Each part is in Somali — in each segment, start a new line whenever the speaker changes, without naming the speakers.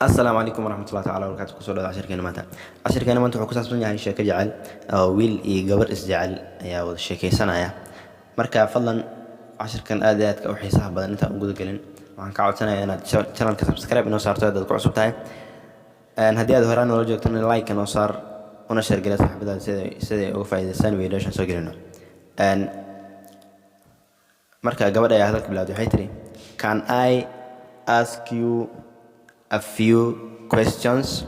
السلام عليكم ورحمة الله تعالى وبركاته. كسر هذا عشر كلمات. عشر كلمات وحكوس أصلاً يعني شيء كجعل أو ويل يجبر إسجعل يا والشيء كيسنا يا مركا فضلاً عشر كان آديات أو حساب بدل أنت موجود قلنا وعن كعود سنة أنا channel كسبسكرايب إنه صار تهدد كعصب تاعي أن هدي هذا هران ولا جوك تاني لايك إنه صار ونشر جلسة حبدا سيد وفايدة سنة ويدوش نسوي قلنا أن مركا قبل يا هذاك بلادي حيتري can I ask you a few questions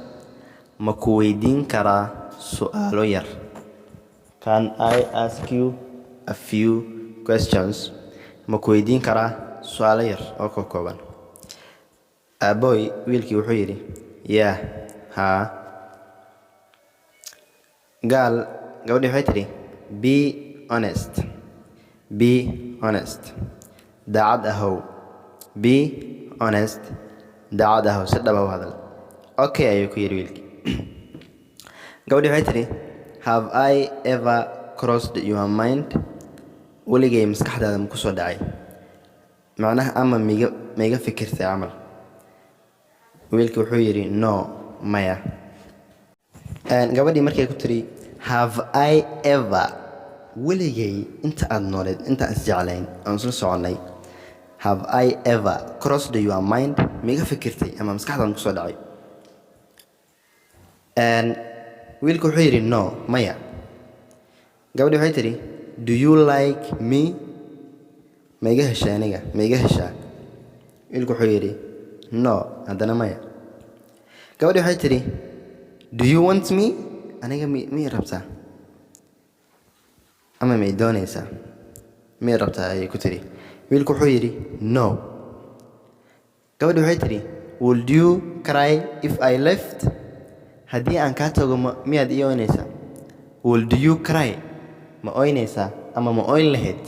ma ku weydiin karaa su'aalo yar can I ask you a few questions ma ku weydiin karaa su'aalo yar oo ka kooban aaboy wiilkii wuxuu yidhi yeah haa gabadhii waxay tidhi be honest daacad ahow be honest daacad ahow si dhab ah u hadal okay ayuu ku yidhi wiilkii gabadhii waxay tidhi have I ever crossed your mind weligay maskaxdaada ma ku soo dhacay macnaha ama miga fikirtay camal wiilkii wuxuu yidhi no maya gabadhii markay ku tidhi have I ever weligay inta aad nooleed inta aan isjeclayn aan isla soconnay have I ever crossed your mind miga fikirtay ama maskaxdaada ma ku soo dhacay wiilku wuxuu yidhi no maya gabadhi waxay tidhi do you like me ma iga heshaa aniga ma iga heshaa wiilku wuxuu yidhi no haddana maya gabadhi waxay tidhi do you want me aniga mii rabtaa ama may doonaysaa mii rabtaa ayay ku tidhi wiilku wuxuu yidhi no gabadhi waxay tidhi would you cry if I left haddii aan kaa tago miyaad ii oynaysaa would you cry ma oynaysaa ama ma oyn lahayd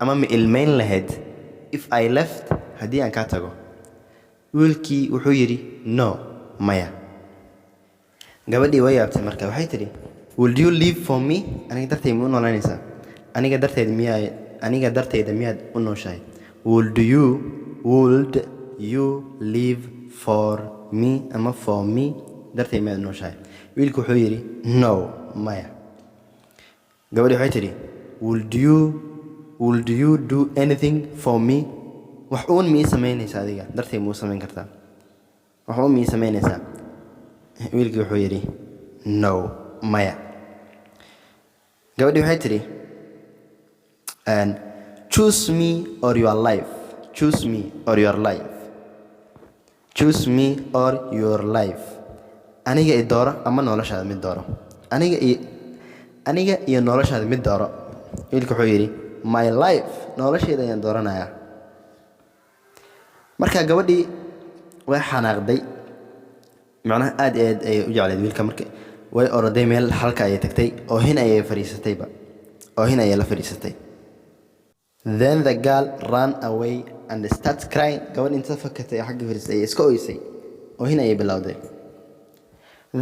ama ma ilmayn lahayd if I left haddii aan kaa tago wiilkii wuxuu yidhi no maya gabadhii way yaabtay marka waxay tidhi would you live for me aniga dartayda ma u noolaynaysaa aniga dartayda miyaad u nooshahay would you live for me ama for me dartay miyaad nooshahay wiilku wuxuu yidhi no maya gabadhi waxay tidhi would you do anything for me wax uun mii samaynaysaa adiga dartay muu samayn kartaa wax uun mii samaynaysaa wiilkii wuxuu yidhi no maya gabadhi waxay tidhi choose me or your life choose me or your life choose me or your life aniga i dooro ama noloshaada mid dooro aniga iyo noloshaada mid dooro wiilku wuxuu yidhi my life noloshayda ayaan dooranayaa marka gabadhii way xanaaqday macnaha aad iyo aad ayay u jeclayd wiilka marka way oroday meel halka ayay tagtay oohin ayay la fadhiisatay then the girl ran away and started crying gabadh inta fakatay xagga fadhiisatay iska oysay oohin ayay bilowday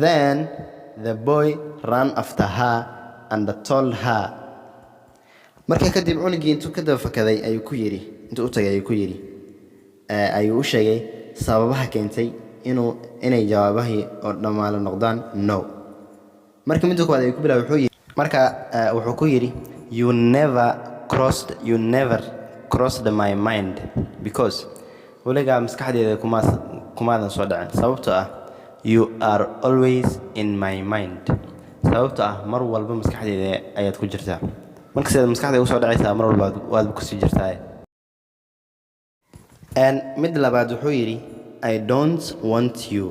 then the boy ran after her and told her markaa kadib cunugii intuu ka daba fakaday intuu u tagay ayuu ku yidhi ayuu u sheegay sababaha keentay inay jawaabahii oo dhammaalo noqdaan no marka midda koowaad ayuu ku bilaabay wuxuu ku yidhi you never crossed my mind because weligaa maskaxdeeda kumaadan soo dhacin sababtoo ah you are always in my mind sababtoo ah mar walba maskaxdeeda ayaad ku jirtaa marka sidaad maskaxdeeda usoo dhacaysaa mar walba waad kusii jirtaa mid labaad wuxuu yidhi I don't want you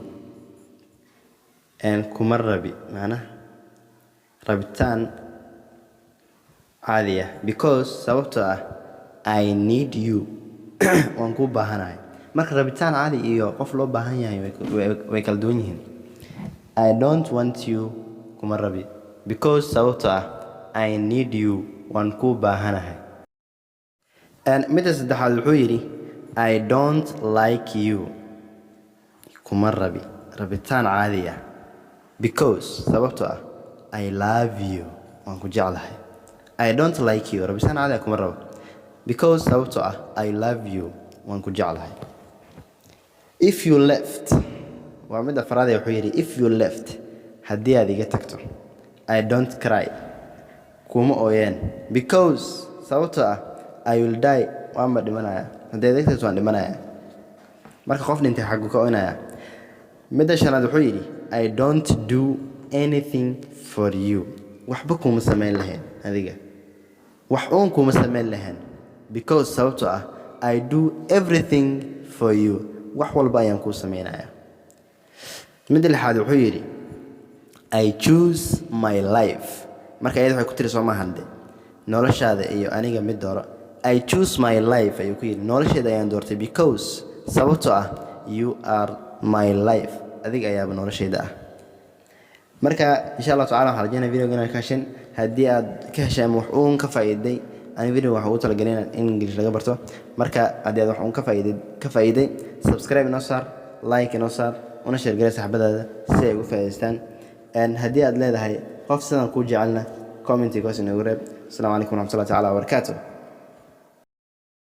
kuma rabi macnaha rabitaan caadi ah because sababtoo ah I need you waan kuu baahanahay marka rabitaan caadi iyo qof loo baahan yahay way kala duwan yihiin I don't want you kuma rabi because sababtoo ah I need you waan kuu baahanahay midda saddexaad wuxuu yidhi I don't like you kuma rabi rabitaan caadi ah because sababtoo ah I love you waan ku jeclahay I don't like you rabitaan caadi ah kuma rabo because sababtoo ah I love you waan ku jeclahay if you left ومدة فرادة وحيري if you left هدي هذه قتكتو I don't cry كوما أوين because صوتها I will die وأما دمنايا هدي ذيك تسوان دمنايا مركا خوفني انت حقك أوينايا مدة شناد وحيري I don't do anything for you وحبكم مسمين لهن هذيك وحقونكم مسمين لهن because صوتها I do everything for you وحول بايان كو سمينايا مدة الحاد وحيري I choose my life marka ayada waxay ku tiri soo ma hande noloshaada iyo aniga mid dooro I choose my life ayuu ku yiri nolosheeda ayaan doortay because sababtoo ah you are my life adiga ayaaba nolosheeda ah marka insha Allah taala waxaan rajaynayaa video-gan ka heshin hadii aad ka heshay wax uun ka faa'iiday aan video waxa uu talagalay in English laga barto marka hadii aad wax uun ka faa'iiday subscribe inoo saar like inoo saar una share gareys saxaabadaada si ay ugu faa'iideystaan هدي أدلى هاي قف سنة نكون جعلنا كومنتي كويس إنه قريب السلام عليكم ورحمة الله تعالى وبركاته.